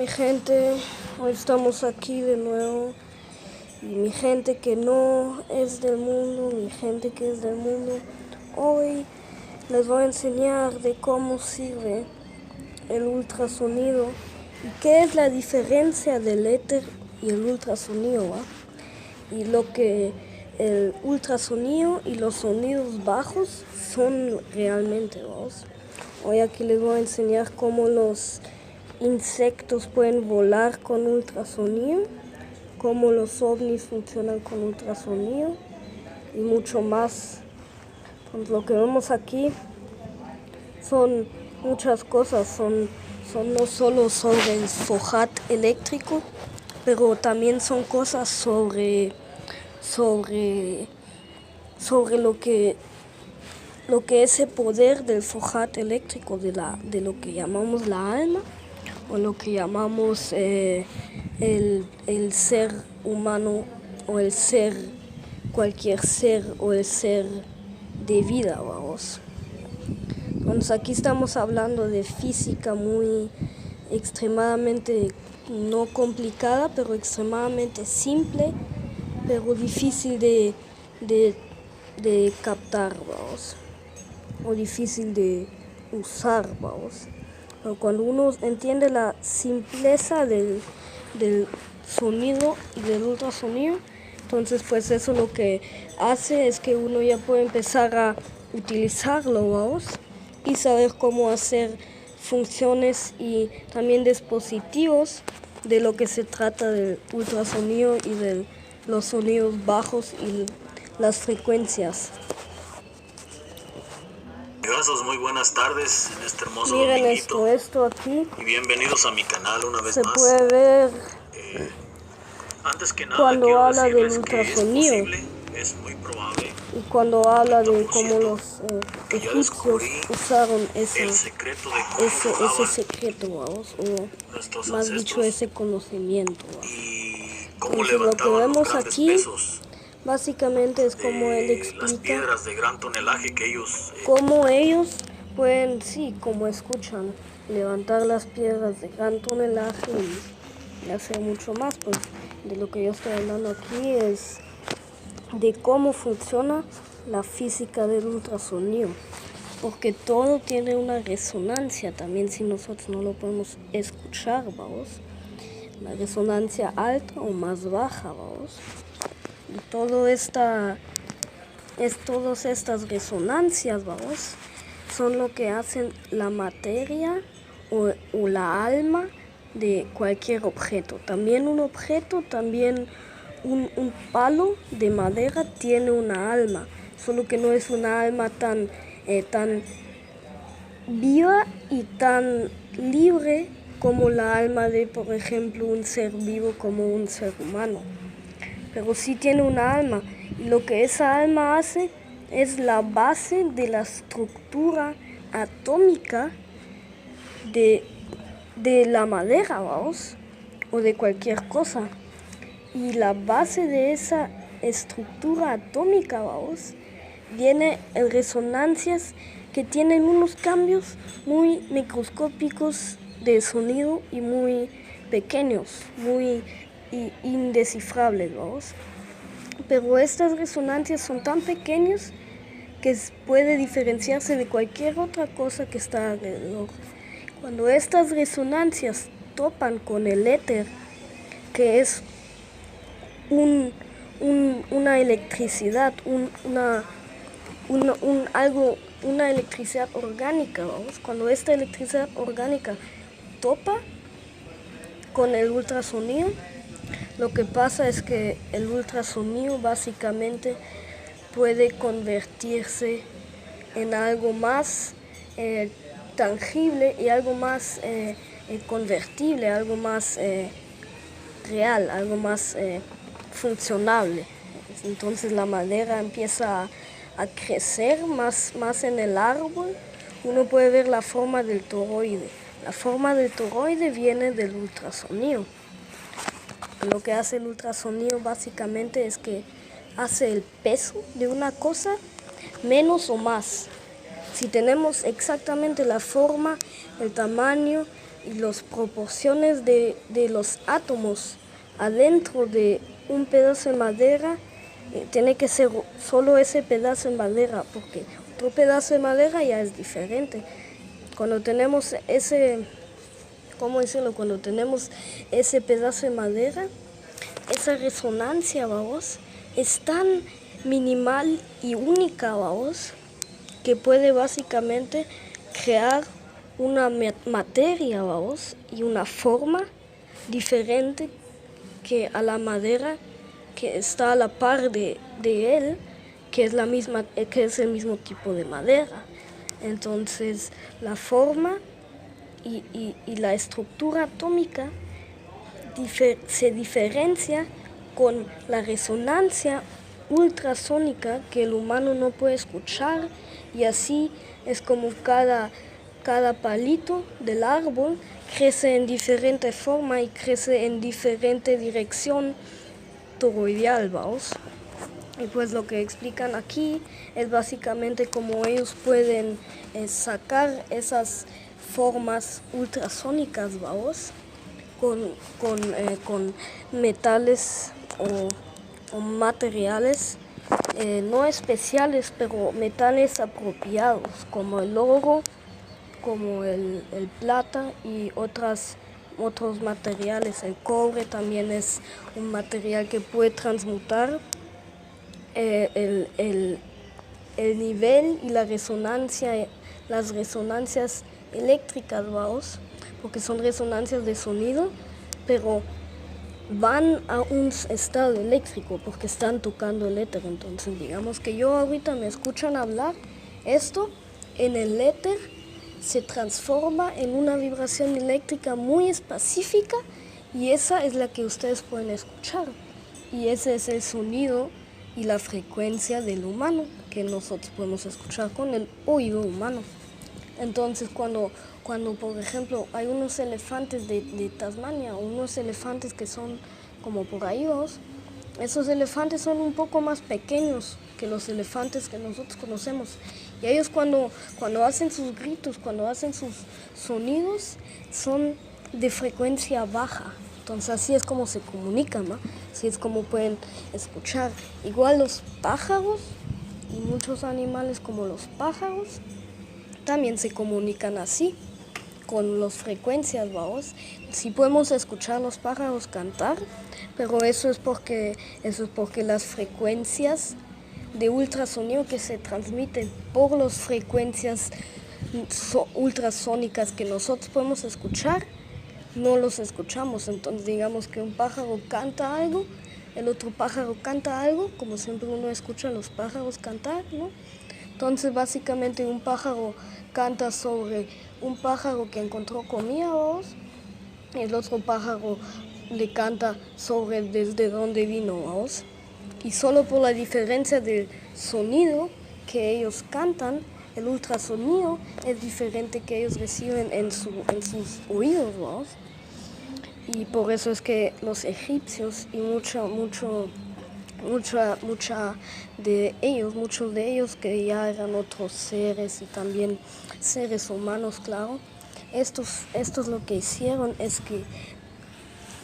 Mi gente, hoy estamos aquí de nuevo y mi gente que no es del mundo, mi gente que es del mundo, hoy les voy a enseñar de cómo sirve el ultrasonido y qué es la diferencia del éter y el ultrasonido, ¿va? Y lo que el ultrasonido y los sonidos bajos son realmente, ¿vamos? Hoy aquí les voy a enseñar cómo los insectos pueden volar con ultrasonido, cómo los ovnis funcionan con ultrasonido y mucho más. Pues lo que vemos aquí son muchas cosas, son no solo sobre el FOHAT eléctrico, pero también son cosas sobre lo que es el poder del FOHAT eléctrico, de lo que llamamos la alma, o lo que llamamos el ser humano, o el ser, cualquier ser, o el ser de vida, vamos. Entonces aquí estamos hablando de física muy extremadamente no complicada, pero extremadamente simple, pero difícil de captar, vamos, o difícil de usar, vamos. Pero cuando uno entiende la simpleza del sonido y del ultrasonido, entonces pues eso lo que hace es que uno ya puede empezar a utilizarlo, vamos, y saber cómo hacer funciones y también dispositivos de lo que se trata del ultrasonido y de los sonidos bajos y las frecuencias. Muy buenas tardes en este hermoso Miren dominguito. esto aquí. Y bienvenidos a mi canal una vez se más. Se puede ver antes que nada, cuando habla del ultrasonido. Es muy probable. Y cuando habla de cómo los egipcios usaron ese secreto, vamos, o más dicho ese conocimiento. Entonces lo que vemos aquí básicamente es como él explica las piedras de gran tonelaje que ellos cómo ellos pueden, sí, como escuchan, levantar las piedras de gran tonelaje y hacer mucho más. Pues de lo que yo estoy hablando aquí es de cómo funciona la física del ultrasonido, porque todo tiene una resonancia también si nosotros no lo podemos escuchar, vamos. La resonancia alta o más baja, vamos. Y todas estas resonancias, vamos, son lo que hacen la materia o la alma de cualquier objeto. También un objeto, también un palo de madera tiene una alma, solo que no es una alma tan viva y tan libre como la alma de, por ejemplo, un ser vivo como un ser humano. Pero sí tiene una alma, y lo que esa alma hace es la base de la estructura atómica de la madera, vamos, o de cualquier cosa. Y la base de esa estructura atómica, vamos, viene en resonancias que tienen unos cambios muy microscópicos de sonido y muy pequeños, muy indescifrables, vamos. Pero estas resonancias son tan pequeñas que puede diferenciarse de cualquier otra cosa que está alrededor. Cuando estas resonancias topan con el éter, que es una electricidad, una electricidad orgánica, vamos. Cuando esta electricidad orgánica topa con el ultrasonido, lo que pasa es que el ultrasonido básicamente puede convertirse en algo más tangible y algo más convertible, algo más real, algo más funcionable. Entonces la madera empieza a crecer más en el árbol. Uno puede ver la forma del toroide. La forma del toroide viene del ultrasonido. Lo que hace el ultrasonido básicamente es que hace el peso de una cosa menos o más. Si tenemos exactamente la forma, el tamaño y las proporciones de los átomos adentro de un pedazo de madera tiene que ser solo ese pedazo de madera, porque otro pedazo de madera ya es diferente. Cuando tenemos Cuando tenemos ese pedazo de madera, esa resonancia, vamos, es tan minimal y única, vamos, que puede básicamente crear una materia, vamos, y una forma diferente que a la madera que está a la par de él, que es el mismo tipo de madera. Entonces, la forma y la estructura atómica se diferencia con la resonancia ultrasónica que el humano no puede escuchar, y así es como cada palito del árbol crece en diferente forma y crece en diferente dirección toroidal, ¿vamos? Y pues lo que explican aquí es básicamente cómo ellos pueden sacar esas formas ultrasónicas, ¿vamos? Con metales o materiales no especiales, pero metales apropiados, como el oro, como el plata y otros materiales. El cobre también es un material que puede transmutar el nivel y la resonancia, las resonancias eléctricas, vamos, porque son resonancias de sonido, pero van a un estado eléctrico porque están tocando el éter. Entonces, digamos que yo ahorita me escuchan hablar, esto en el éter se transforma en una vibración eléctrica muy específica, y esa es la que ustedes pueden escuchar. Y ese es el sonido y la frecuencia del humano que nosotros podemos escuchar con el oído humano. Entonces, cuando por ejemplo hay unos elefantes de Tasmania, unos elefantes que son como por ahí, esos elefantes son un poco más pequeños que los elefantes que nosotros conocemos, y ellos cuando hacen sus gritos, cuando hacen sus sonidos, son de frecuencia baja. Entonces así es como se comunican, ¿no? Así es como pueden escuchar. Igual los pájaros y muchos animales como los pájaros también se comunican así, con las frecuencias, vamos. Sí podemos escuchar los pájaros cantar, pero eso es porque las frecuencias de ultrasonido que se transmiten por las frecuencias ultrasónicas que nosotros podemos escuchar, no los escuchamos. Entonces, digamos que un pájaro canta algo, el otro pájaro canta algo, como siempre uno escucha a los pájaros cantar, ¿no? Entonces, básicamente un pájaro canta sobre un pájaro que encontró comida, ¿vos? El otro pájaro le canta sobre desde dónde vino, ¿vos? Y solo por la diferencia del sonido que ellos cantan, el ultrasonido es diferente que ellos reciben en sus oídos, ¿vos? Y por eso es que los egipcios y muchos de ellos que ya eran otros seres y también seres humanos, claro, estos lo que hicieron es que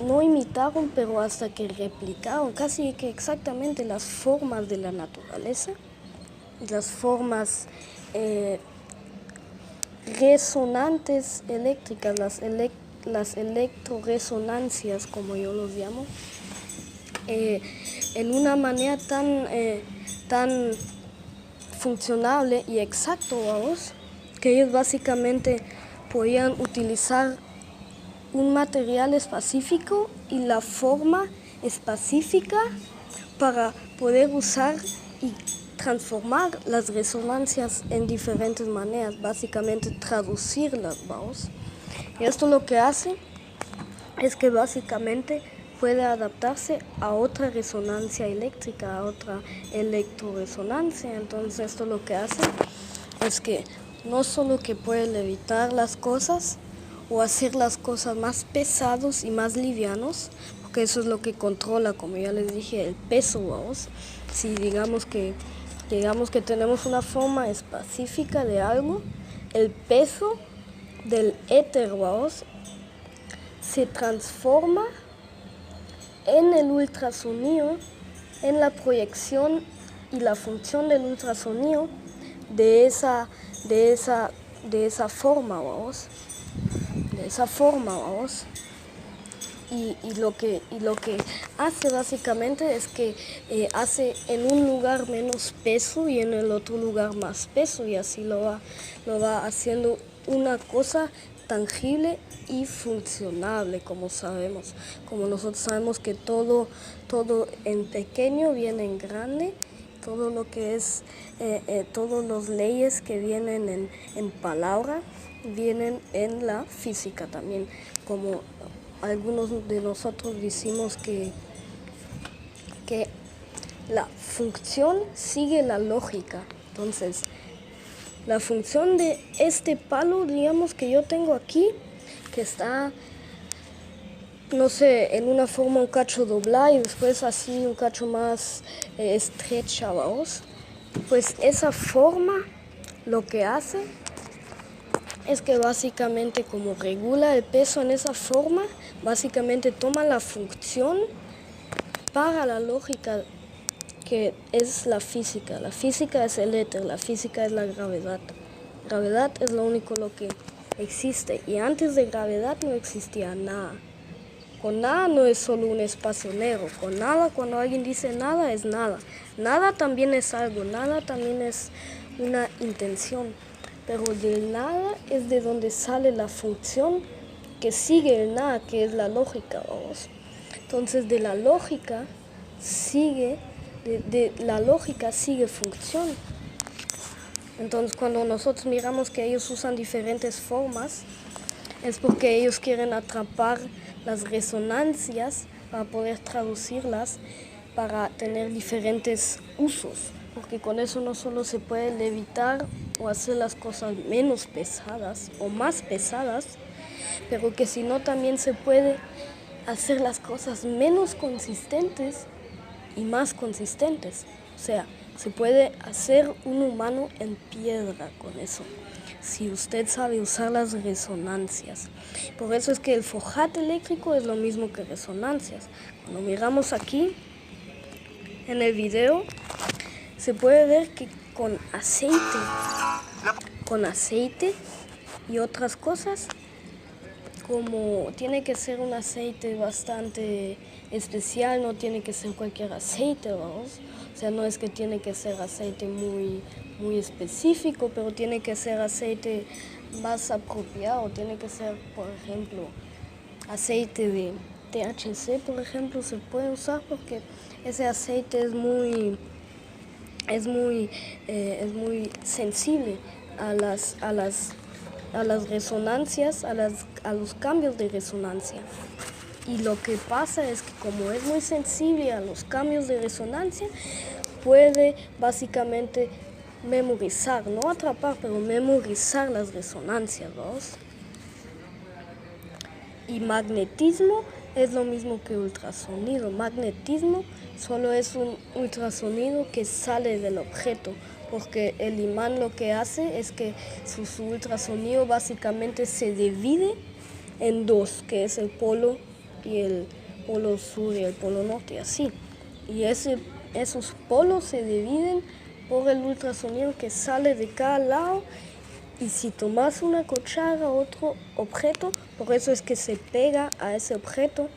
no imitaron, pero hasta que replicaron casi que exactamente las formas de la naturaleza, las formas resonantes eléctricas, las electroresonancias, como yo los llamo, en una manera tan funcionable y exacto, vamos, que ellos básicamente podían utilizar un material específico y la forma específica para poder usar y transformar las resonancias en diferentes maneras, básicamente traducirlas, vamos. Y esto lo que hace es que básicamente puede adaptarse a otra resonancia eléctrica, a otra electroresonancia. Entonces esto lo que hace es que no solo que puede levitar las cosas o hacer las cosas más pesados y más livianos, porque eso es lo que controla, como ya les dije, el peso, vamos. Si digamos que tenemos una forma específica de algo, el peso del éter, vamos, se transforma en el ultrasonido, en la proyección y la función del ultrasonido de esa forma, vamos. De esa forma, vamos. Y lo que hace básicamente es que hace en un lugar menos peso y en el otro lugar más peso, y así lo va haciendo una cosa tangible y funcionable, como sabemos. Como nosotros sabemos que todo en pequeño viene en grande, todo lo que es, todas las leyes que vienen en palabra, vienen en la física también, como algunos de nosotros decimos que la función sigue la lógica. Entonces, la función de este palo, digamos, que yo tengo aquí, que está, no sé, en una forma un cacho doblada y después así un cacho más estrecha, vamos. Pues esa forma lo que hace es que básicamente, como regula el peso en esa forma, básicamente toma la función para la lógica que es la física. La física es el éter, la física es la gravedad. Gravedad es lo único lo que existe, y antes de gravedad no existía nada. Con nada no es solo un espacio negro. Con nada, cuando alguien dice nada, es nada. Nada también es algo, nada también es una intención. Pero del nada es de donde sale la función que sigue el nada, que es la lógica, vamos. Entonces de la lógica sigue función. Entonces cuando nosotros miramos que ellos usan diferentes formas, es porque ellos quieren atrapar las resonancias para poder traducirlas, para tener diferentes usos. Porque con eso no solo se puede levitar o hacer las cosas menos pesadas o más pesadas, pero que sino también se puede hacer las cosas menos consistentes y más consistentes. O sea, se puede hacer un humano en piedra con eso, si usted sabe usar las resonancias. Por eso es que el forjate eléctrico es lo mismo que resonancias. Cuando miramos aquí en el video, se puede ver que con aceite y otras cosas, como tiene que ser un aceite bastante especial, no tiene que ser cualquier aceite, vamos. O sea, no es que tiene que ser aceite muy específico, pero tiene que ser aceite más apropiado. Tiene que ser, por ejemplo, aceite de THC, por ejemplo, se puede usar porque ese aceite es muy sensible a las resonancias, a los cambios de resonancia. Y lo que pasa es que como es muy sensible a los cambios de resonancia, puede básicamente memorizar, no atrapar, pero memorizar las resonancias, ¿vos? Y magnetismo es lo mismo que ultrasonido. Magnetismo solo es un ultrasonido que sale del objeto, porque el imán lo que hace es que su ultrasonido básicamente se divide en dos, que es el polo y el polo sur y el polo norte, y así. Y esos polos se dividen por el ultrasonido que sale de cada lado. Y si tomas una cuchara o otro objeto, por eso es que se pega a ese objeto,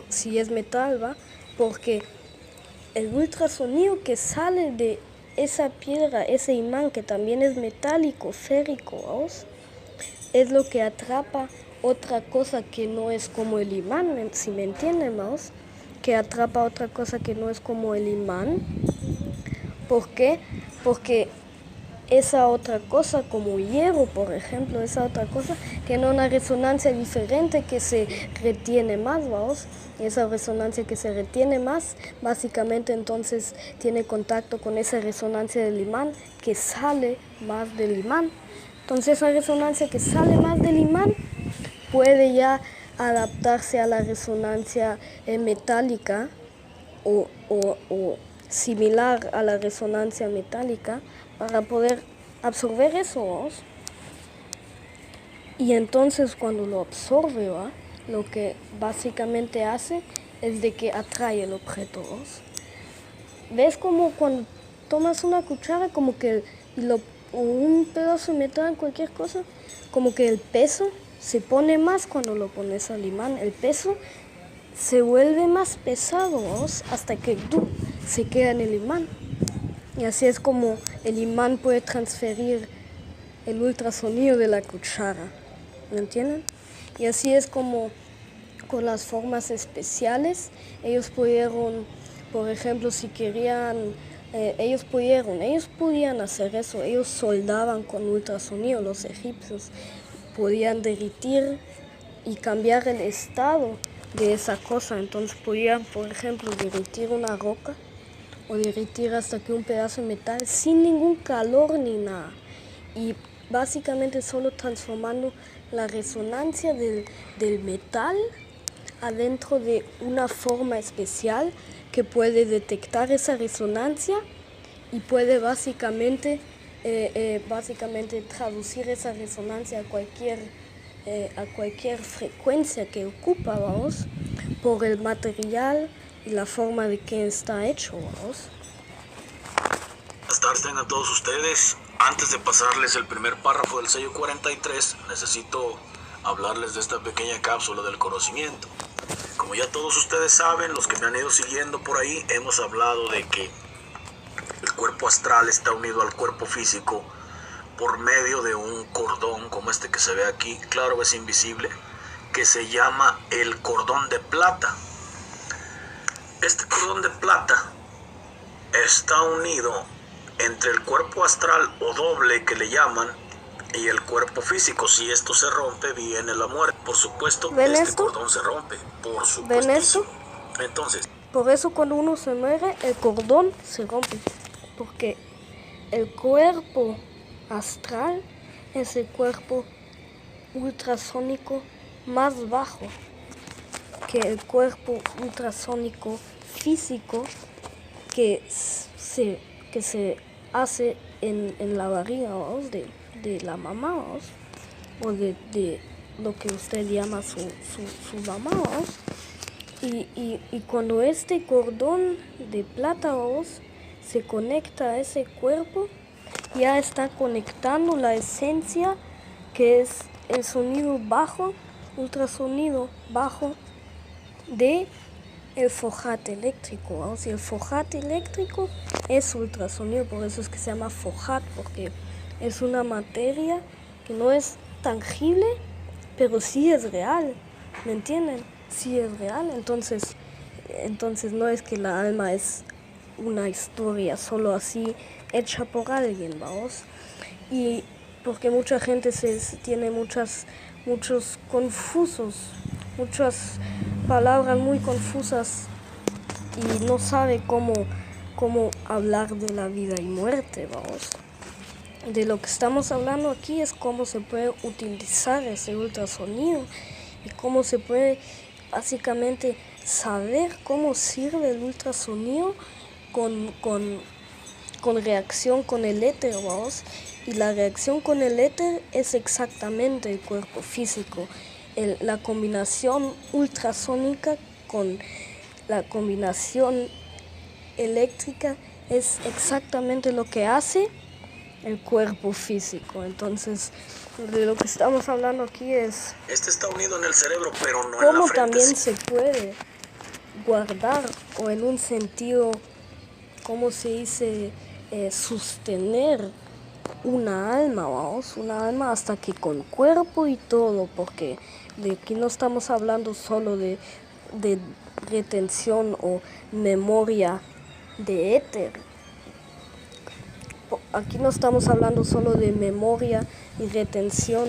si es metal, ¿va? Porque el ultrasonido que sale de esa piedra, ese imán que también es metálico, férico, ¿vamos? Es lo que atrapa otra cosa que no es como el imán, si me entienden, ¿vamos? Que atrapa otra cosa que no es como el imán. ¿Por qué? Porque esa otra cosa, como hierro, por ejemplo, esa otra cosa tiene una resonancia diferente que se retiene más, ¿vamos? Y esa resonancia que se retiene más, básicamente entonces tiene contacto con esa resonancia del imán que sale más del imán. Entonces esa resonancia que sale más del imán puede ya adaptarse a la resonancia metálica o similar a la resonancia metálica para poder absorber eso, ¿vos? Y entonces cuando lo absorbe, ¿va? Lo que básicamente hace es de que atrae el objeto, ¿vos? ¿Ves como cuando tomas una cuchara como que o un pedazo de metal, cualquier cosa, como que el peso se pone más cuando lo pones al imán? El peso se vuelve más pesado, ¿vos? Hasta que se queda en el imán. Y así es como el imán puede transferir el ultrasonido de la cuchara. ¿Me entienden? Y así es como con las formas especiales ellos pudieron, por ejemplo, si querían, ellos podían hacer eso. Ellos soldaban con ultrasonido. Los egipcios podían derretir y cambiar el estado de esa cosa. Entonces podían, por ejemplo, derretir una roca o derretir hasta que un pedazo de metal sin ningún calor ni nada. Y básicamente solo transformando la resonancia del metal adentro de una forma especial que puede detectar esa resonancia y puede básicamente traducir esa resonancia a cualquier frecuencia que ocupa, vamos, por el material y la forma de que está hecho, vamos. Buenas tardes tengan todos ustedes. Antes de pasarles el primer párrafo del sello 43, necesito hablarles de esta pequeña cápsula del conocimiento. Como ya todos ustedes saben, los que me han ido siguiendo por ahí, hemos hablado de que el cuerpo astral está unido al cuerpo físico por medio de un cordón como este que se ve aquí, claro, es invisible, que se llama el cordón de plata. Este cordón de plata está unido entre el cuerpo astral o doble que le llaman y el cuerpo físico. Si esto se rompe, viene la muerte. Por supuesto, cordón se rompe. Por supuesto. ¿Ven esto? Entonces, por eso cuando uno se muere, el cordón se rompe. Porque el cuerpo astral es el cuerpo ultrasónico más bajo que el cuerpo ultrasónico físico que se hace en la barriga, ¿vos? De la mamá, ¿vos? O de lo que usted llama su mamá, ¿vos? Y cuando este cordón de plata, ¿vos? Se conecta a ese cuerpo, ya está conectando la esencia que es el sonido bajo, ultrasonido bajo de el fojate eléctrico, ¿vamos? Y el fojate eléctrico es ultrasonido, por eso es que se llama fojat, porque es una materia que no es tangible, pero sí es real, ¿me entienden? Sí es real, entonces no es que la alma es una historia solo así hecha por alguien, ¿vamos? Y porque mucha gente tiene muchos confusos, muchas palabras muy confusas y no sabe cómo hablar de la vida y muerte, vamos. De lo que estamos hablando aquí es cómo se puede utilizar ese ultrasonido y cómo se puede básicamente saber cómo sirve el ultrasonido con reacción con el éter, vamos. Y la reacción con el éter es exactamente el cuerpo físico. La combinación ultrasónica con la combinación eléctrica es exactamente lo que hace el cuerpo físico. Entonces, de lo que estamos hablando aquí es este está unido en el cerebro, pero no en la cómo frente. también se puede guardar, o en un sentido, ¿cómo se dice? Sostener una alma, vamos, una alma hasta que con cuerpo y todo, porque de aquí no estamos hablando solo de retención o memoria de éter. Aquí no estamos hablando solo de memoria y retención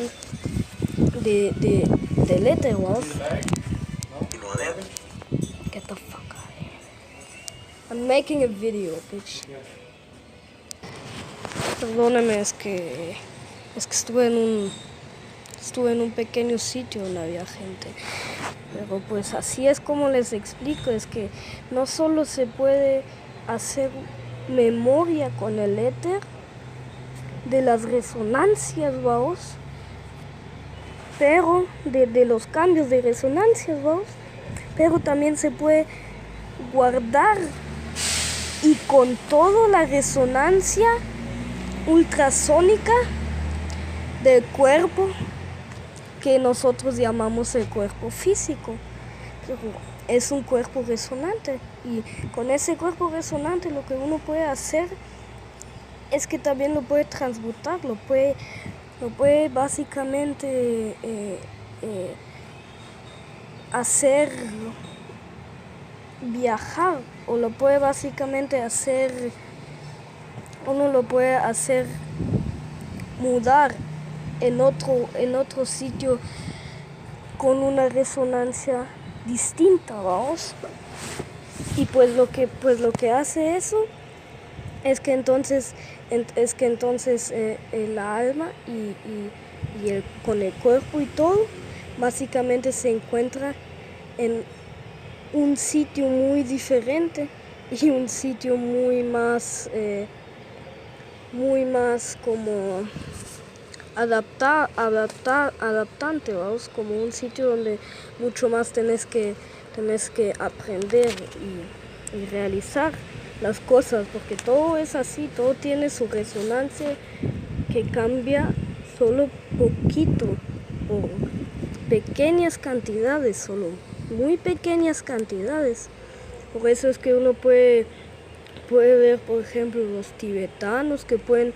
del éter, vamos. Get the fuck out of here. I'm making a video, bitch. Perdóneme, es que estuve en un pequeño sitio donde había gente. Pero pues así es como les explico, es que no solo se puede hacer memoria con el éter de las resonancias, vamos, pero de los cambios de resonancia, ¿vamos? Pero también se puede guardar y con toda la resonancia ultrasónica del cuerpo que nosotros llamamos el cuerpo físico. Es un cuerpo resonante y con ese cuerpo resonante lo que uno puede hacer es que también lo puede transmutar, lo puede básicamente hacer viajar, o lo puede básicamente hacer, uno lo puede hacer mudar en otro sitio con una resonancia distinta, vamos. Y pues lo que hace eso es que entonces el alma y con el cuerpo y todo básicamente se encuentra en un sitio muy diferente y un sitio muy más como adaptante, vamos, como un sitio donde mucho más tenés que aprender y realizar las cosas, porque todo es así, todo tiene su resonancia que cambia solo poquito, o pequeñas cantidades, solo muy pequeñas cantidades. Por eso es que uno puede ver, por ejemplo, los tibetanos que pueden.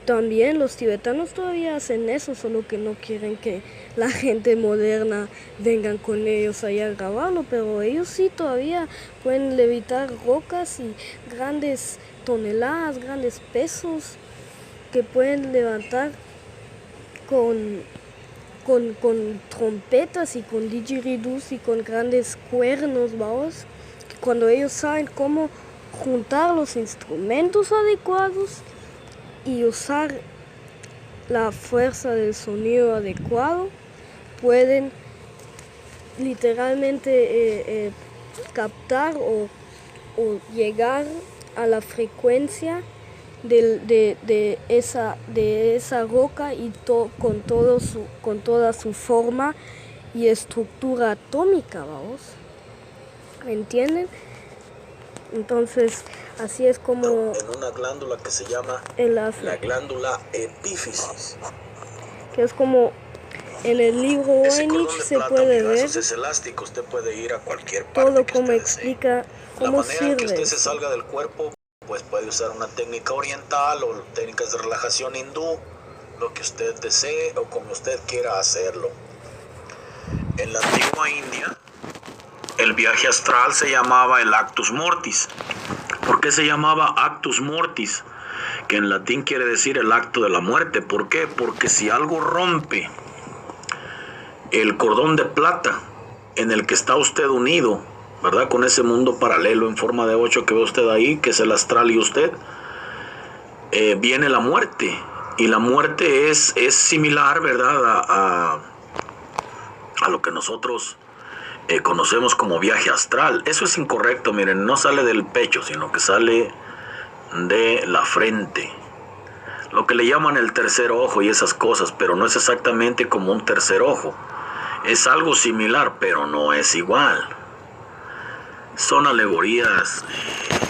También los tibetanos todavía hacen eso, solo que no quieren que la gente moderna vengan con ellos allá a grabarlo, pero ellos sí todavía pueden levitar rocas y grandes toneladas, grandes pesos que pueden levantar con trompetas y con didgeridoos y con grandes cuernos, vamos. Cuando ellos saben cómo juntar los instrumentos adecuados y usar la fuerza del sonido adecuado, pueden literalmente captar o llegar a la frecuencia de esa roca y con toda su forma y estructura atómica, vamos. ¿Me entienden? Entonces, así es como en una glándula que se llama la glándula epífisis, que es como en el libro Voynich se puede ver es elástico, usted puede ir a cualquier parte todo que como usted explica desee. cómo La manera en que sirve usted se salga del cuerpo, pues puede usar una técnica oriental o técnicas de relajación hindú, lo que usted desee o como usted quiera hacerlo. En la antigua India, el viaje astral se llamaba el actus mortis. ¿Por qué se llamaba actus mortis? Que en latín quiere decir el acto de la muerte. ¿Por qué? Porque si algo rompe el cordón de plata en el que está usted unido, ¿verdad? Con ese mundo paralelo en forma de 8 que ve usted ahí, que es el astral y usted, viene la muerte. Y la muerte es similar, ¿verdad? A lo que nosotros conocemos como viaje astral. Eso es incorrecto, miren, no sale del pecho, sino que sale de la frente. Lo que le llaman el tercer ojo y esas cosas, pero no es exactamente como un tercer ojo. Es algo similar, pero no es igual. Son alegorías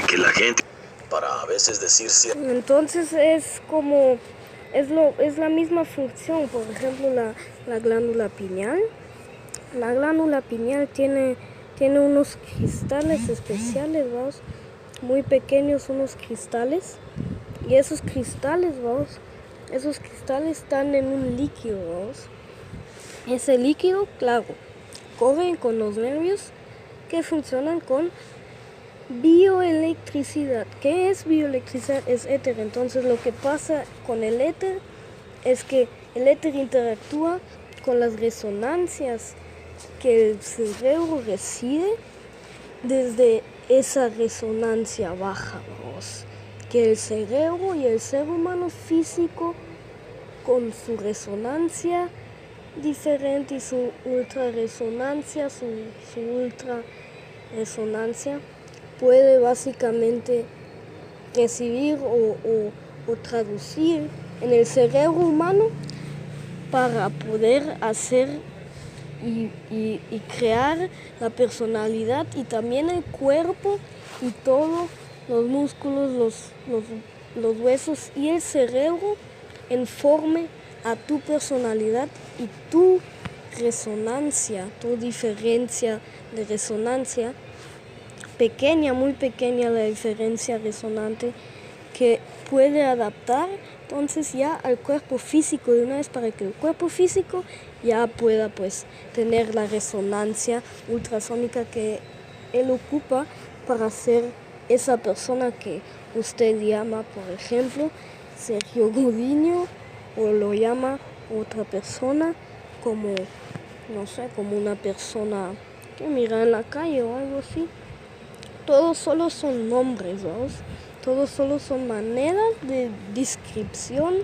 que la gente, para a veces decir cierto. Entonces es como es la misma función. Por ejemplo, la glándula pineal. La glándula pineal tiene unos cristales especiales, vamos, muy pequeños, unos cristales. Y esos cristales están en un líquido, vamos. Ese líquido, claro, corre con los nervios que funcionan con bioelectricidad. ¿Qué es bioelectricidad? Es éter. Entonces lo que pasa con el éter es que el éter interactúa con las resonancias que el cerebro recibe desde esa resonancia baja, vamos. Que el cerebro y el ser humano físico, con su resonancia diferente y su ultrarresonancia, puede básicamente recibir o traducir en el cerebro humano para poder hacer y crear la personalidad y también el cuerpo y todo, los músculos, los huesos y el cerebro en forma a tu personalidad y tu resonancia, tu diferencia de resonancia, pequeña, muy pequeña la diferencia resonante que puede adaptar entonces ya al cuerpo físico de una vez para que el cuerpo físico ya pueda pues tener la resonancia ultrasónica que él ocupa para ser esa persona que usted llama, por ejemplo, Sergio Gudiño, o lo llama otra persona como, no sé, como una persona que mira en la calle o algo así. Todos solo son nombres, ¿vamos? Todos solo son maneras de descripción,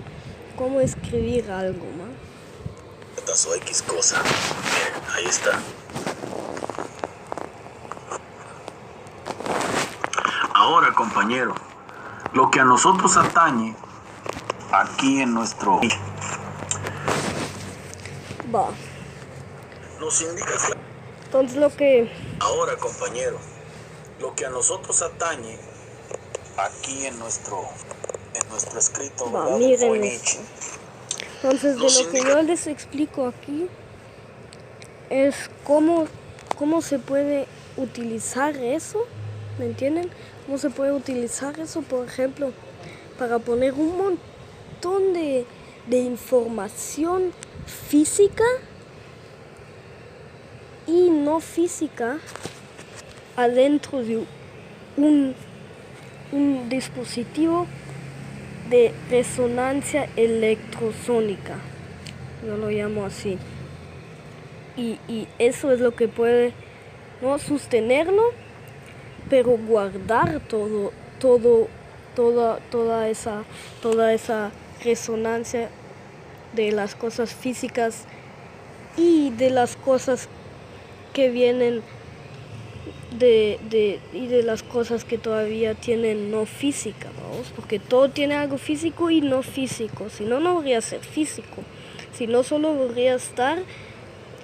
cómo escribir algo, ¿no? O X cosa. Miren, ahí está. Ahora, compañero, lo que a nosotros atañe aquí en nuestro... Va. Nos indica... Entonces lo que... Ahora, compañero, lo que a nosotros atañe aquí en nuestro escrito, Va, ¿verdad? miren esto. Entonces de lo que yo les explico aquí es cómo se puede utilizar eso, ¿me entienden? Cómo se puede utilizar eso, por ejemplo, para poner un montón de información física y no física adentro de un dispositivo de resonancia electrosónica, yo lo llamo así, y eso es lo que puede no sostenerlo, pero guardar toda esa resonancia de las cosas físicas y de las cosas que vienen y de las cosas que todavía tienen no física, ¿vamos? Porque todo tiene algo físico y no físico, si no, no podría ser físico, si no solo podría estar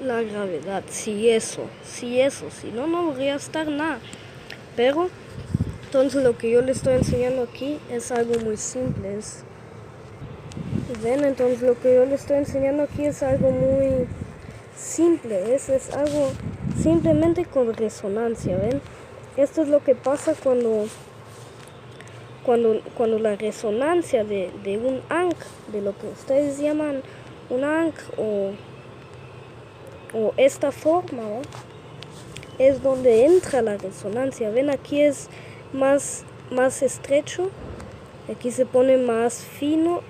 la gravedad, si no, no podría estar nada. Pero entonces lo que yo le estoy enseñando aquí es algo muy simple, ¿ven? Entonces lo que yo le estoy enseñando aquí es algo muy simple, es algo simplemente con resonancia, ¿ven? Esto es lo que pasa cuando la resonancia de un ankh, de lo que ustedes llaman un ankh o esta forma, ¿no? Es donde entra la resonancia. Ven, aquí es más estrecho, aquí se pone más fino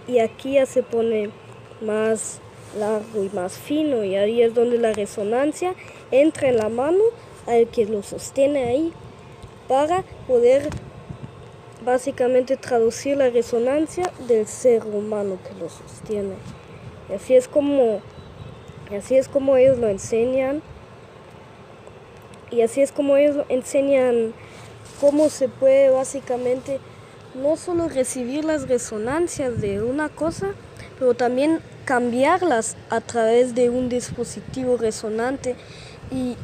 y aquí ya se pone más largo y más fino, y ahí es donde la resonancia entra en la mano al que lo sostiene ahí para poder básicamente traducir la resonancia del ser humano que lo sostiene. Y así es como ellos lo enseñan, y así es como ellos enseñan cómo se puede básicamente no solo recibir las resonancias de una cosa, pero también cambiarlas a través de un dispositivo resonante y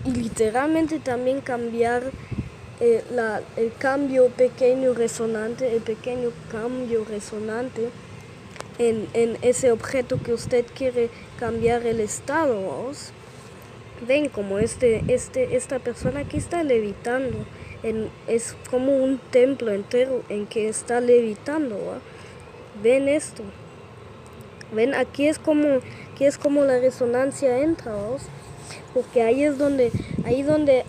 literalmente también cambiar el pequeño cambio resonante en ese objeto que usted quiere cambiar el estado, ¿vos? Ven como esta persona aquí está levitando, es como un templo entero en que está levitando, ¿va? Ven esto, ven, aquí es como la resonancia entra, ¿vos? Porque ahí donde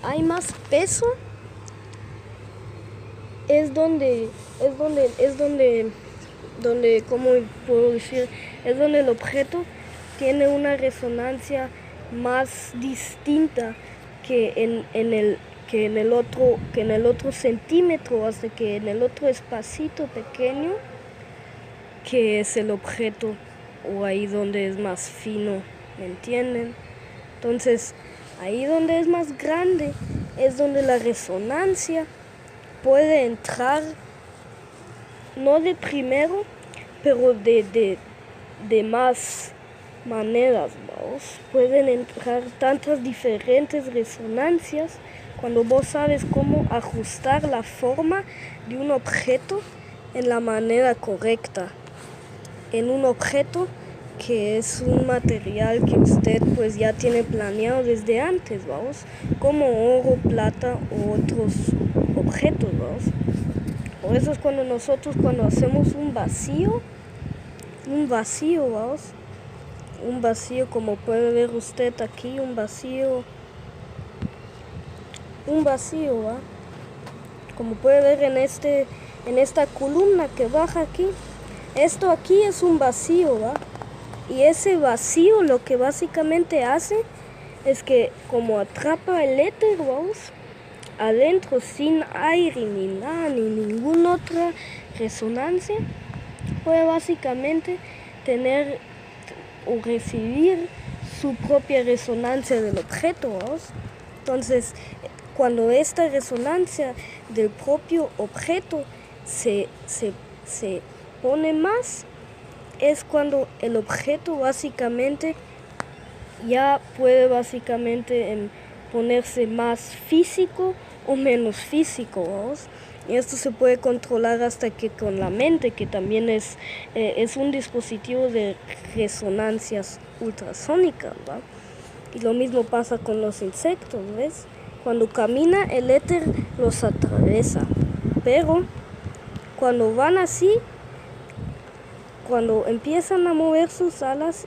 hay más peso, ¿cómo puedo decir? Es donde el objeto tiene una resonancia más distinta que en el otro centímetro, hasta que en el otro espacito pequeño que es el objeto, o ahí donde es más fino, ¿me entienden? Entonces, ahí donde es más grande es donde la resonancia puede entrar, no de primero, pero de de más maneras, ¿vos? Pueden entrar tantas diferentes resonancias cuando vos sabes cómo ajustar la forma de un objeto en la manera correcta, en un objeto que es un material que usted pues ya tiene planeado desde antes, vamos, como oro, plata u otros objetos, vamos. Por eso es cuando nosotros hacemos un vacío, vamos, un vacío, como puede ver usted aquí, un vacío, ¿va? Como puede ver en esta columna que baja aquí, esto aquí es un vacío, ¿va? Y ese vacío lo que básicamente hace es que como atrapa el éter, vamos, adentro sin aire ni nada, ni ninguna otra resonancia, puede básicamente tener o recibir su propia resonancia del objeto, ¿vamos? Entonces, cuando esta resonancia del propio objeto se pone más, es cuando el objeto básicamente ya puede ponerse más físico o menos físico, ¿vamos? Y esto se puede controlar hasta que con la mente, que también es un dispositivo de resonancias ultrasónicas, ¿va? Y lo mismo pasa con los insectos, ¿ves? Cuando camina el éter los atraviesa, pero cuando van así, cuando empiezan a mover sus alas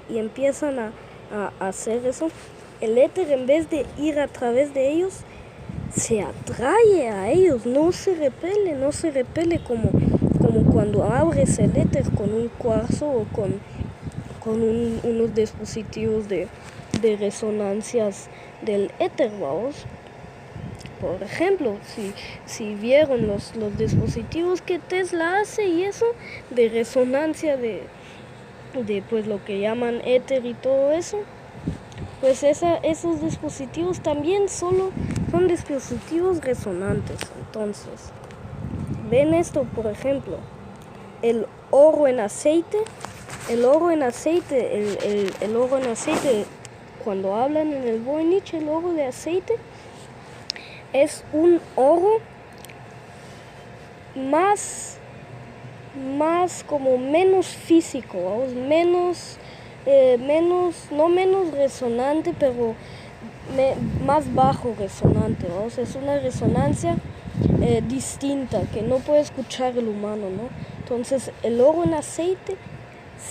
y empiezan a hacer eso, el éter en vez de ir a través de ellos, se atrae a ellos, no se repele como cuando abres el éter con un cuarzo o con unos dispositivos de resonancias del éter, vamos. Por ejemplo, si vieron los dispositivos que Tesla hace y eso, de resonancia de pues lo que llaman éter y todo eso, pues esos dispositivos también solo son dispositivos resonantes. Entonces, ven esto, por ejemplo, el oro en aceite, cuando hablan en el Voynich, el oro de aceite, es un oro más como menos físico, ¿vamos? No menos resonante, pero más bajo resonante, ¿vamos? Es una resonancia distinta que no puede escuchar el humano, ¿no? Entonces el oro en aceite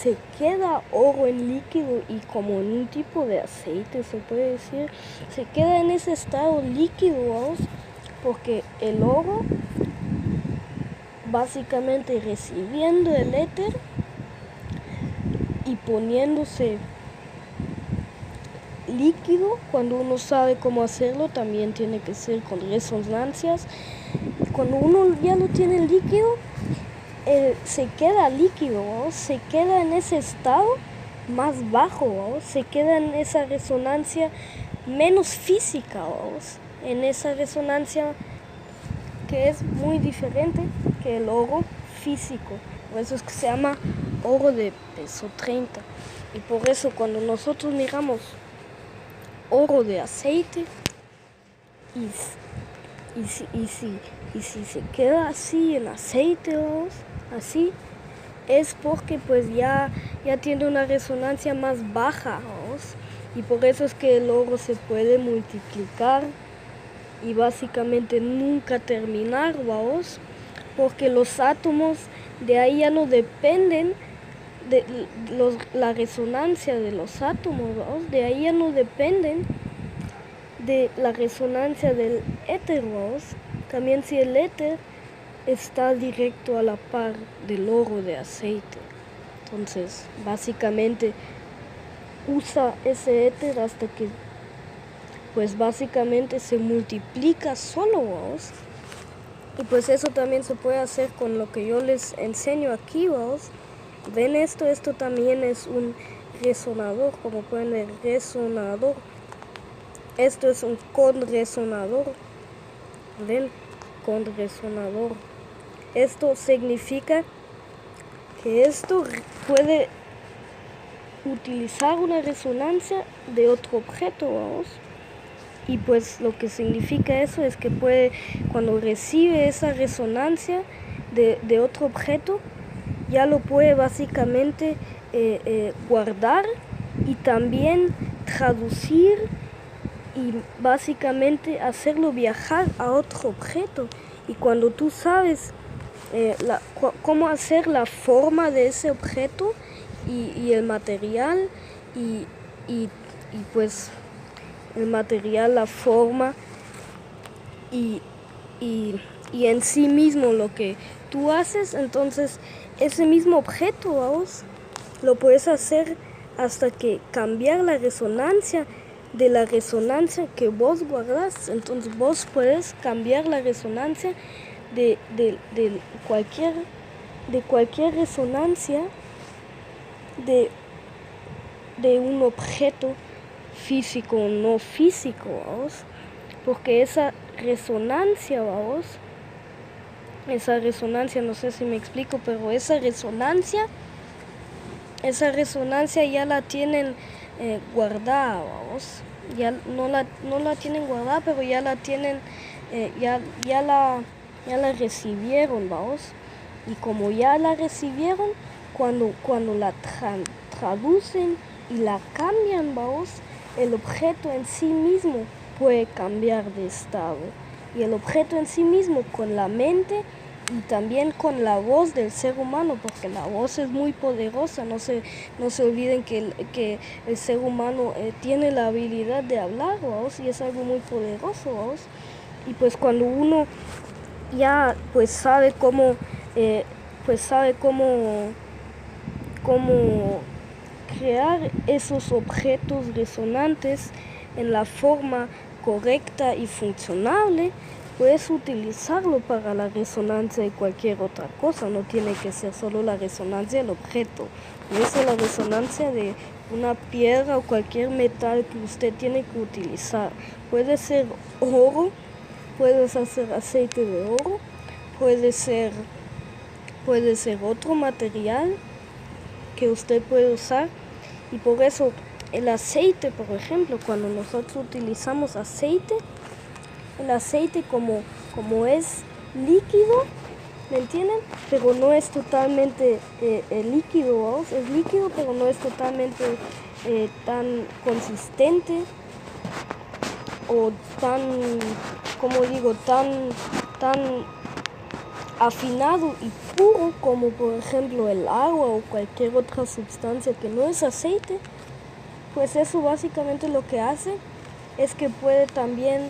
se queda oro en líquido y como en un tipo de aceite, se puede decir, se queda en ese estado líquido, ¿vamos? Porque el oro, básicamente recibiendo el éter y poniéndose líquido, cuando uno sabe cómo hacerlo, también tiene que ser con resonancias. Cuando uno ya lo tiene líquido, se queda líquido, ¿no? Se queda en ese estado más bajo, ¿no? Se queda en esa resonancia menos física, ¿no? En esa resonancia que es muy diferente que el oro físico. Por eso es que se llama oro de peso 30. Y por eso cuando nosotros miramos oro de aceite y si se queda así en aceite, vamos, así, es porque pues ya tiene una resonancia más baja, vamos, y por eso es que el oro se puede multiplicar y básicamente nunca terminar, vamos, porque los átomos de ahí ya no dependen de la resonancia de los átomos, ¿vamos? De ahí ya no dependen de la resonancia del éter, ¿vamos? También si el éter está directo a la par del oro de aceite, entonces básicamente usa ese éter hasta que pues básicamente se multiplica solo, ¿vamos? Y pues eso también se puede hacer con lo que yo les enseño aquí, ¿vamos? Ven esto también es un resonador, como pueden ver, resonador. Esto es un conresonador. Ven, conresonador. Esto significa que esto puede utilizar una resonancia de otro objeto, vamos. Y pues lo que significa eso es que puede, cuando recibe esa resonancia de otro objeto, ya lo puede básicamente guardar y también traducir y básicamente hacerlo viajar a otro objeto. Y cuando tú sabes cómo hacer la forma de ese objeto y el material y pues el material, la forma y en sí mismo lo que tú haces, entonces ese mismo objeto, vamos, lo puedes hacer hasta que cambiar la resonancia de la resonancia que vos guardas. Entonces vos puedes cambiar la resonancia de cualquier resonancia de un objeto físico o no físico, vamos, porque esa resonancia, vamos, no sé si me explico, pero esa resonancia ya la tienen guardada, vamos, ya no la tienen guardada, pero ya la tienen, ya la recibieron, vamos, y como ya la recibieron, cuando la traducen y la cambian, vamos, el objeto en sí mismo puede cambiar de estado. Y el objeto en sí mismo, con la mente y también con la voz del ser humano, porque la voz es muy poderosa. No se olviden que el ser humano tiene la habilidad de hablar, vamos, y es algo muy poderoso, vamos. Y pues cuando uno ya pues sabe cómo crear esos objetos resonantes en la forma correcta y funcionable, puedes utilizarlo para la resonancia de cualquier otra cosa. No tiene que ser solo la resonancia del objeto, puede ser la resonancia de una piedra o cualquier metal que usted tiene que utilizar. Puede ser oro, puedes hacer aceite de oro, puede ser otro material que usted puede usar. Y por eso el aceite, por ejemplo, cuando nosotros utilizamos aceite, el aceite como es líquido, ¿me entienden? Pero no es totalmente líquido, ¿vamos? Es líquido, pero no es totalmente tan consistente o tan, como digo, tan afinado y puro como por ejemplo el agua o cualquier otra sustancia que no es aceite. Pues eso básicamente lo que hace es que puede también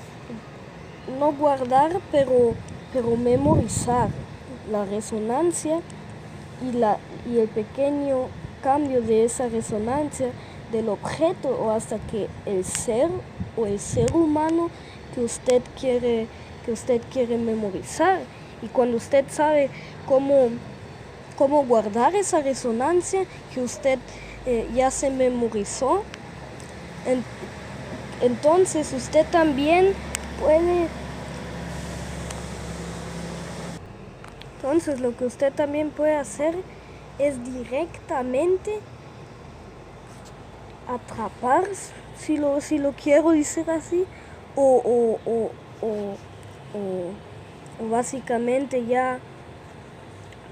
no guardar, pero memorizar la resonancia y el pequeño cambio de esa resonancia del objeto o hasta que el ser humano que usted quiere memorizar. Y cuando usted sabe cómo guardar esa resonancia que usted ya se memorizó, entonces usted también puede. Entonces lo que usted también puede hacer es directamente atrapar, si lo quiero decir así, o básicamente ya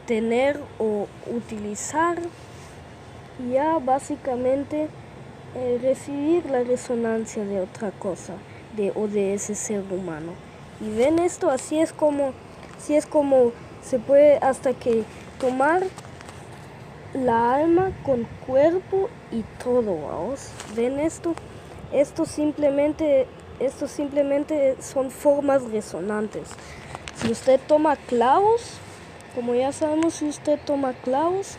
tener o utilizar, ya básicamente recibir la resonancia de otra cosa o de ese ser humano. Y ven esto, así es como se puede hasta que tomar la alma con cuerpo y todo, vamos. Ven esto, esto simplemente son formas resonantes. Si usted toma clavos, como ya sabemos, si usted toma clavos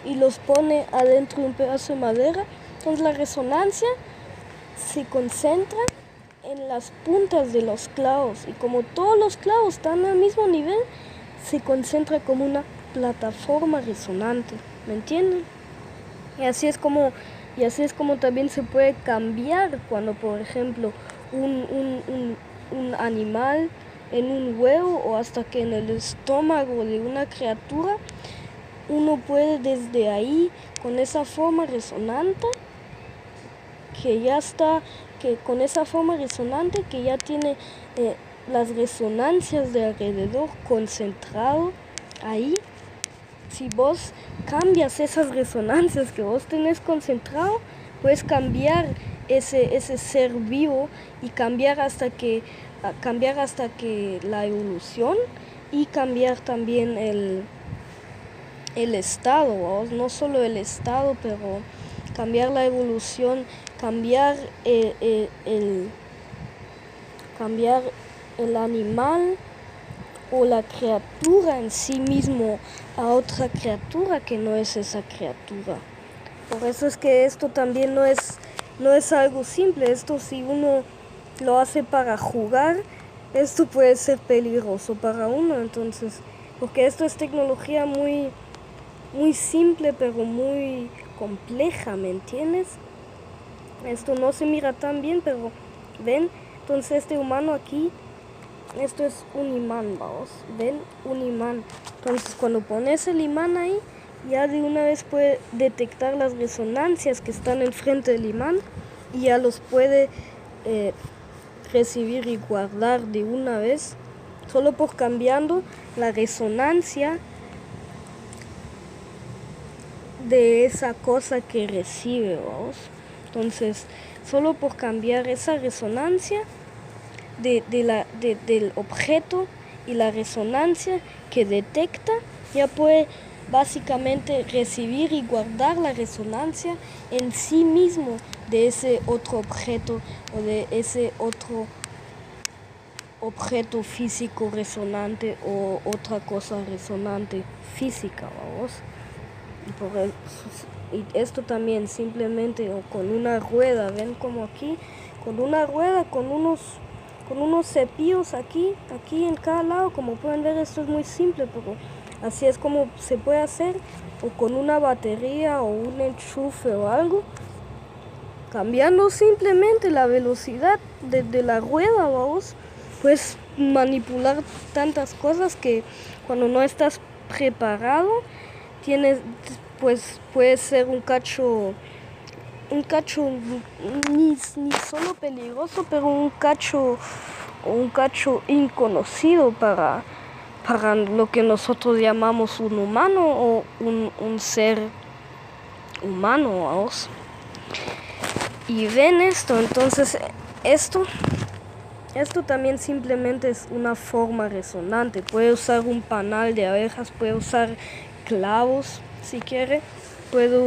y los pone adentro de un pedazo de madera, entonces la resonancia se concentra en las puntas de los clavos, y como todos los clavos están al mismo nivel, se concentra como una plataforma resonante, ¿me entienden? Y así es como también se puede cambiar cuando, por ejemplo, un animal en un huevo o hasta que en el estómago de una criatura uno puede desde ahí, con esa forma resonante, que ya está, que con esa forma resonante que ya tiene las resonancias de alrededor concentrado ahí. Si vos cambias esas resonancias que vos tenés concentrado, puedes cambiar ese ser vivo y cambiar hasta que la evolución y cambiar también el estado, ¿vos? No solo el estado, pero cambiar la evolución, cambiar el animal o la criatura en sí mismo a otra criatura que no es esa criatura. Por eso es que esto también no es algo simple. Esto, si uno lo hace para jugar, esto puede ser peligroso para uno. Entonces, porque esto es tecnología muy, muy simple, pero muy compleja, ¿me entiendes? Esto no se mira tan bien, pero ven, entonces este humano aquí, esto es un imán, vamos, ven, un imán. Entonces cuando pones el imán ahí, ya de una vez puede detectar las resonancias que están enfrente del imán y ya los puede recibir y guardar de una vez, solo por cambiando la resonancia de esa cosa que recibe, vamos. Entonces, solo por cambiar esa resonancia del objeto y la resonancia que detecta, ya puede básicamente recibir y guardar la resonancia en sí mismo de ese otro objeto o de ese otro objeto físico resonante o otra cosa resonante física, vamos. Y esto también simplemente con una rueda, ven como aquí, con una rueda, con unos cepillos aquí en cada lado. Como pueden ver, esto es muy simple, pero así es como se puede hacer, o con una batería o un enchufe o algo, cambiando simplemente la velocidad de la rueda, vamos, puedes manipular tantas cosas que cuando no estás preparado, pues puede ser un cacho ni solo peligroso, pero un cacho inconocido para lo que nosotros llamamos un humano o un ser humano, vamos. Y ven esto, entonces esto también simplemente es una forma resonante. Puede usar un panal de abejas, puede usar clavos si quiere, puede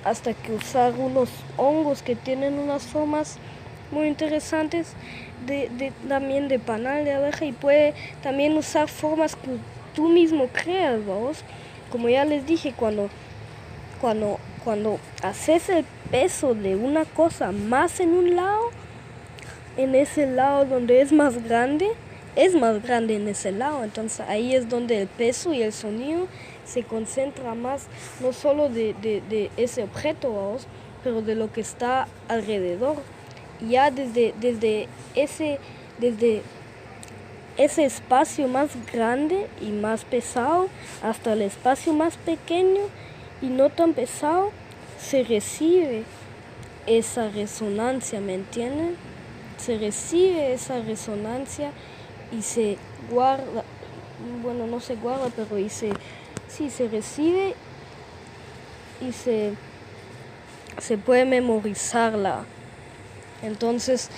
hasta que usar unos hongos que tienen unas formas muy interesantes también de panal de abeja, y puede también usar formas que tú mismo creas, vamos. Como ya les dije, cuando haces el peso de una cosa más en un lado, en ese lado donde es más grande en ese lado. Entonces ahí es donde el peso y el sonido se concentra más, no solo de ese objeto, vamos, pero de lo que está alrededor. Ya desde ese espacio más grande y más pesado hasta el espacio más pequeño y no tan pesado, se recibe esa resonancia, ¿me entienden? Se recibe esa resonancia y se guarda, bueno, no se guarda, pero se recibe y se puede memorizarla. Entonces,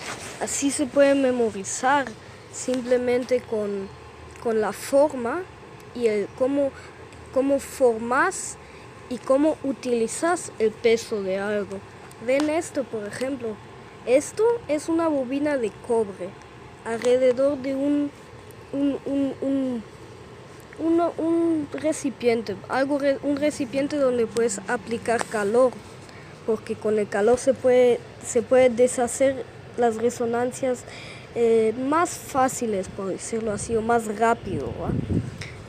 así se puede memorizar simplemente con la forma y el cómo formas y cómo utilizas el peso de algo. Ven esto, por ejemplo. Esto es una bobina de cobre alrededor de un recipiente, un recipiente donde puedes aplicar calor, porque con el calor se puede deshacer las resonancias más fáciles, por decirlo así, o más rápido, ¿va?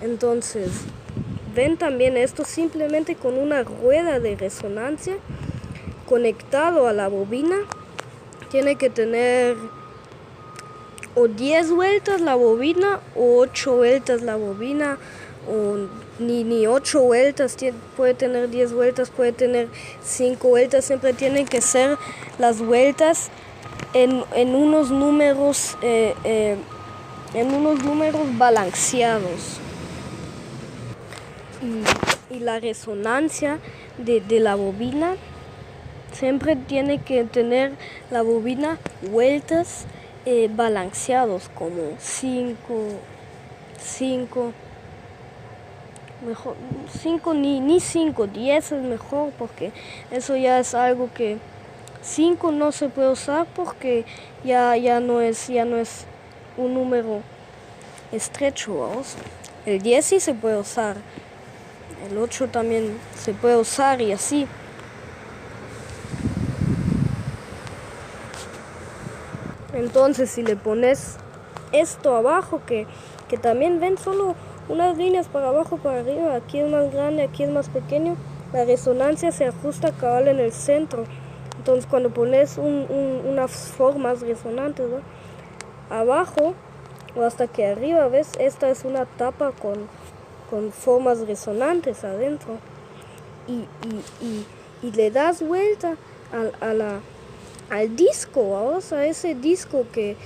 Entonces, ven también esto simplemente con una rueda de resonancia conectado a la bobina. Tiene que tener o 10 vueltas la bobina, o 8 vueltas la bobina, o ni 8 vueltas, puede tener 10 vueltas, puede tener 5 vueltas, siempre tienen que ser las vueltas en unos números balanceados. Y la resonancia de la bobina siempre tiene que tener la bobina vueltas balanceados, como 5, mejor 5, ni 5, 10 es mejor, porque eso ya es algo que 5 no se puede usar porque ya no es un número estrecho, ¿vamos? El 10 sí se puede usar, el 8 también se puede usar y así. Entonces si le pones esto abajo, que también ven solo unas líneas para abajo, para arriba, aquí es más grande, aquí es más pequeño, la resonancia se ajusta cabal en el centro. Entonces cuando pones unas formas resonantes, ¿no?, abajo o hasta que arriba, ¿ves? Esta es una tapa con formas resonantes adentro. Y le das vuelta al disco, ¿vamos? A ese disco que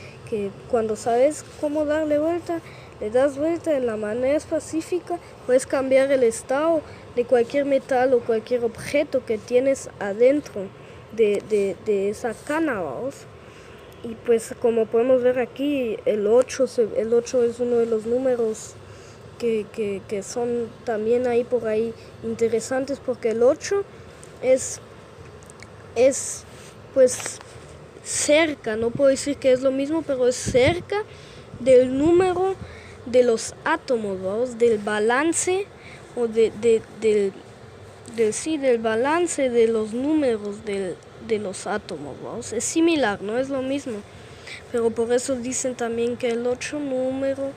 cuando sabes cómo darle vuelta, le das vuelta en la manera específica, puedes cambiar el estado de cualquier metal o cualquier objeto que tienes adentro de esa cana, ¿vamos? Y pues como podemos ver aquí, el 8 es uno de los números que son también ahí por ahí interesantes, porque el 8 es pues cerca, no puedo decir que es lo mismo, pero es cerca del número de los átomos, ¿vamos? Del balance o del balance de los números de los átomos, ¿vamos? Es similar, no es lo mismo, pero por eso dicen también que el 8 número,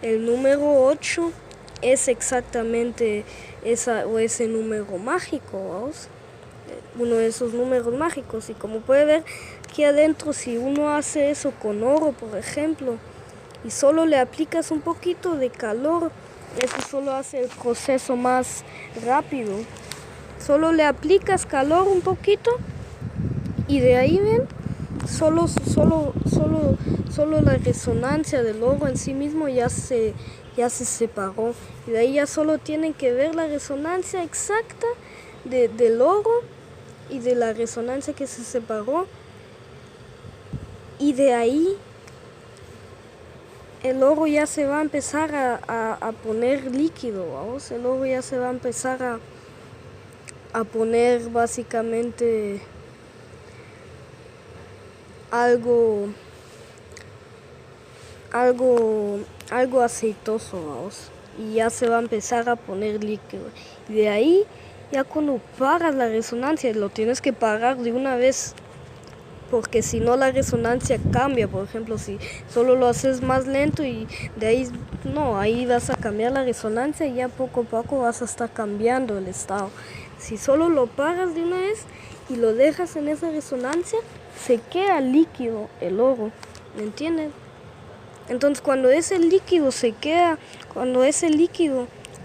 el número 8 es exactamente ese número mágico, ¿vamos? Uno de esos números mágicos. Y como puede ver aquí adentro, si uno hace eso con oro, por ejemplo, y solo le aplicas un poquito de calor, eso solo hace el proceso más rápido. Solo le aplicas calor un poquito y de ahí, ven, solo la resonancia del oro en sí mismo ya se separó, y de ahí ya solo tienen que ver la resonancia exacta del oro y de la resonancia que se separó, y de ahí el oro ya se va a empezar a poner líquido, ¿vamos? El oro ya se va a empezar a poner básicamente algo aceitoso, ¿vamos? Y ya se va a empezar a poner líquido. Y de ahí, ya cuando paras la resonancia, lo tienes que parar de una vez, porque si no la resonancia cambia. Por ejemplo, si solo lo haces más lento y de ahí, no, ahí vas a cambiar la resonancia y ya poco a poco vas a estar cambiando el estado. Si solo lo paras de una vez y lo dejas en esa resonancia, se queda líquido el oro, ¿me entienden? Entonces cuando ese líquido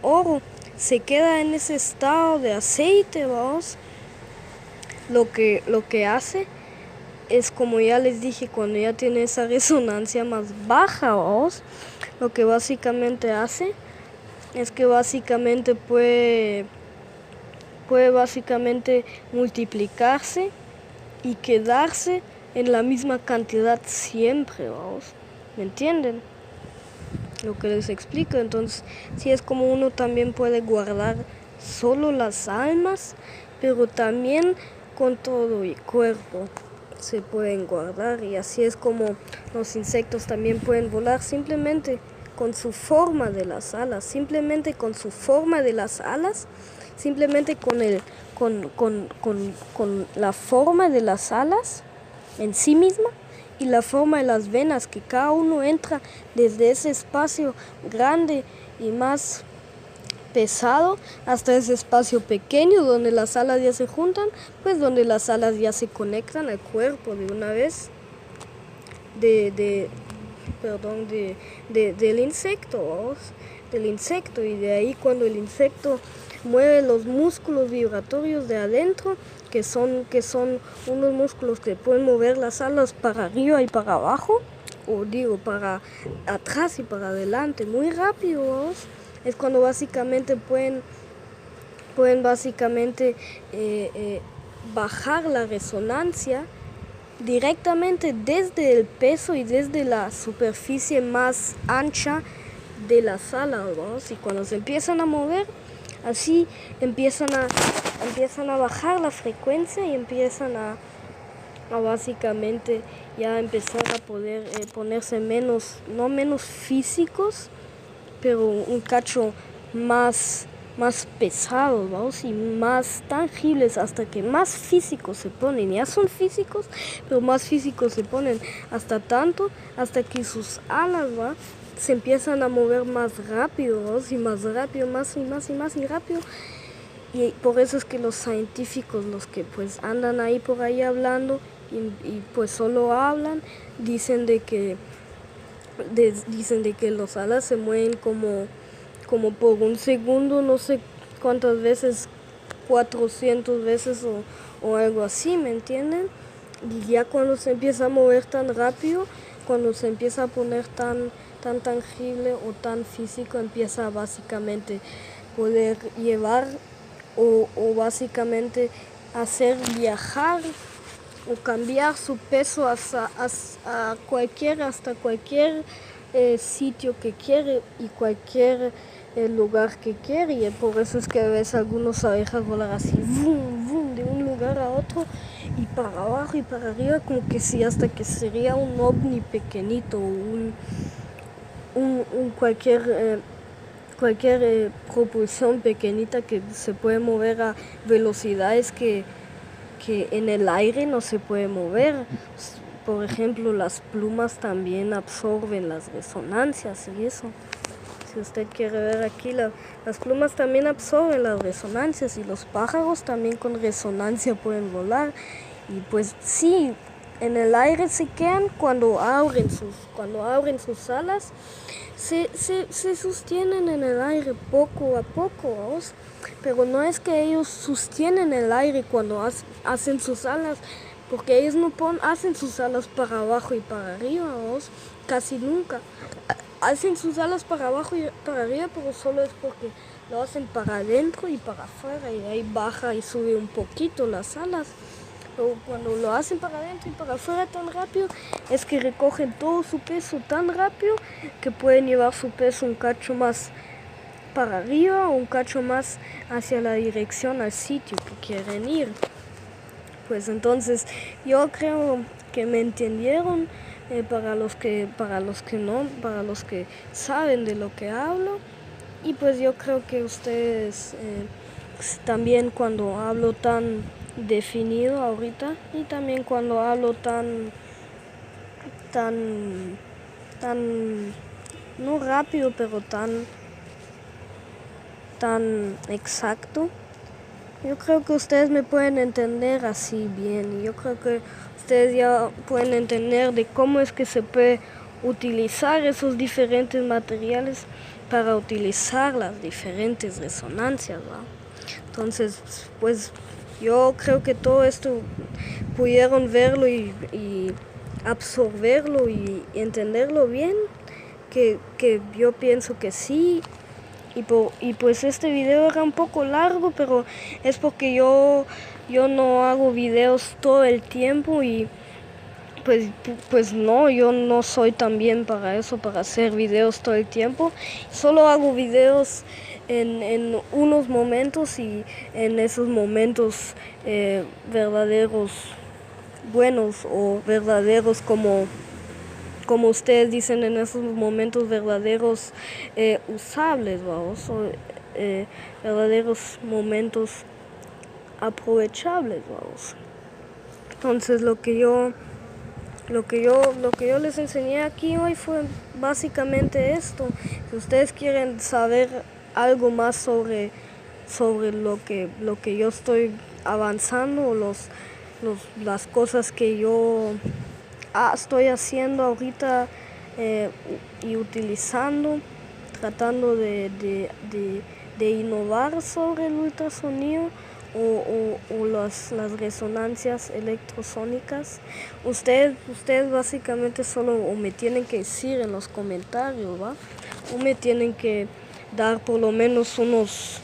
oro se queda en ese estado de aceite, vamos, lo que hace es, como ya les dije, cuando ya tiene esa resonancia más baja, vamos, lo que básicamente hace es que básicamente puede básicamente multiplicarse y quedarse en la misma cantidad siempre, vamos, ¿me entienden? Lo que les explico. Entonces, sí, es como uno también puede guardar solo las almas, pero también con todo el cuerpo se pueden guardar, y así es como los insectos también pueden volar simplemente con su forma de las alas, simplemente con la forma de las alas en sí misma, y la forma de las venas, que cada uno entra desde ese espacio grande y más pesado hasta ese espacio pequeño donde las alas ya se juntan, pues donde las alas ya se conectan al cuerpo de una vez, perdón, del insecto, ¿vamos? Del insecto, y de ahí cuando el insecto mueve los músculos vibratorios de adentro, que son unos músculos que pueden mover las alas para arriba y para abajo, o digo, para atrás y para adelante, muy rápido, ¿vamos? Es cuando básicamente pueden básicamente bajar la resonancia directamente desde el peso y desde la superficie más ancha de las alas, ¿vamos? Y cuando se empiezan a mover, así empiezan a bajar la frecuencia y empiezan a básicamente ya empezar a poder ponerse no menos físicos, pero un cacho más pesados, ¿vamos? Y más tangibles, hasta que más físicos se ponen. Ya son físicos, pero más físicos se ponen, hasta que sus alas, ¿va? Se empiezan a mover más rápido, ¿vamos? Y más rápido, más y rápido. Y por eso es que los científicos, los que pues andan ahí por ahí hablando y pues solo hablan, dicen de que los alas se mueven como por un segundo, no sé cuántas veces, 400 veces o algo así, ¿me entienden? Y ya cuando se empieza a mover tan rápido, cuando se empieza a poner tan tangible o tan físico, empieza básicamente poder llevar o básicamente hacer viajar o cambiar su peso hasta cualquier sitio que quiere y cualquier lugar que quiere. Y por eso es que ves algunas abejas volar así, vum, vum, de un lugar a otro y para abajo y para arriba, como que sí, hasta que sería un ovni pequeñito, cualquier propulsión pequeñita que se puede mover a velocidades que en el aire no se puede mover. Por ejemplo, las plumas también absorben las resonancias y eso. Si usted quiere ver aquí, las plumas también absorben las resonancias, y los pájaros también con resonancia pueden volar. Y pues sí, en el aire se quedan cuando abren sus alas, se sostienen en el aire poco a poco, ¿vamos? Pero no es que ellos sostienen el aire cuando hacen sus alas, porque ellos no hacen sus alas para abajo y para arriba, ¿vamos? Casi nunca. Hacen sus alas para abajo y para arriba, pero solo es porque lo hacen para adentro y para afuera, y ahí baja y sube un poquito las alas. Pero cuando lo hacen para adentro y para afuera tan rápido, es que recogen todo su peso tan rápido que pueden llevar su peso un cacho más para arriba o un cacho más hacia la dirección, al sitio que quieren ir. Pues entonces yo creo que me entendieron, para los que no, para los que saben de lo que hablo. Y pues yo creo que ustedes también, cuando hablo tan definido ahorita, y también cuando hablo tan no rápido, pero tan exacto, yo creo que ustedes me pueden entender así bien. Y yo creo que ustedes ya pueden entender de cómo es que se puede utilizar esos diferentes materiales para utilizar las diferentes resonancias, ¿va? Entonces, pues yo creo que todo esto pudieron verlo y absorberlo y entenderlo bien, que yo pienso que sí. Y pues este video era un poco largo, pero es porque yo no hago videos todo el tiempo, y pues no, yo no soy tan bien para eso, para hacer videos todo el tiempo. Solo hago videos en unos momentos, y en esos momentos verdaderos buenos, o verdaderos como ustedes dicen, en esos momentos verdaderos usables, vamos, o verdaderos momentos aprovechables, vamos. Entonces lo que yo les enseñé aquí hoy fue básicamente esto. Si ustedes quieren saber algo más sobre lo que yo estoy avanzando, o las cosas que yo estoy haciendo ahorita y utilizando, tratando de innovar sobre el ultrasonido o las resonancias electrosónicas. Ustedes básicamente solo o me tienen que decir en los comentarios, ¿va? O me tienen que dar por lo menos unos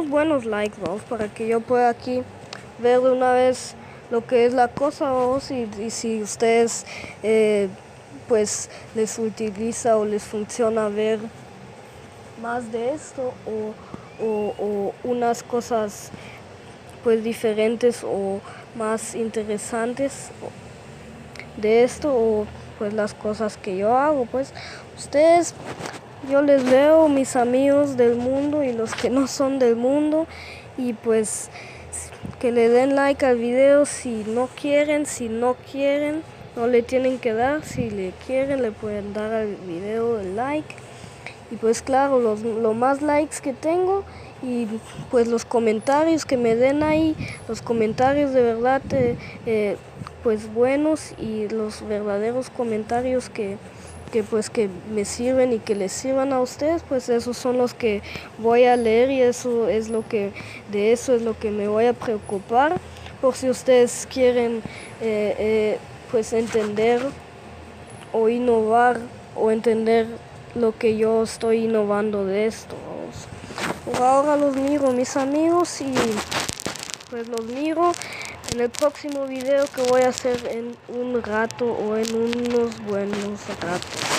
buenos likes, ¿vamos? Para que yo pueda aquí ver de una vez lo que es la cosa, ¿vamos? Y si ustedes pues les utiliza o les funciona ver más de esto o unas cosas pues diferentes o más interesantes de esto o pues las cosas que yo hago, pues ustedes, yo les leo, mis amigos del mundo y los que no son del mundo, y pues que le den like al video si no quieren, no le tienen que dar, si le quieren le pueden dar al video el like. Y pues claro, lo más likes que tengo y pues los comentarios que me den ahí, los comentarios de verdad pues buenos y los verdaderos comentarios que me sirven y que les sirvan a ustedes, pues esos son los que voy a leer y de eso es lo que me voy a preocupar, por si ustedes quieren pues entender o innovar o entender lo que yo estoy innovando de esto. Por ahora los miro, mis amigos, y pues los miro en el próximo video que voy a hacer en un rato o en unos buenos ratos.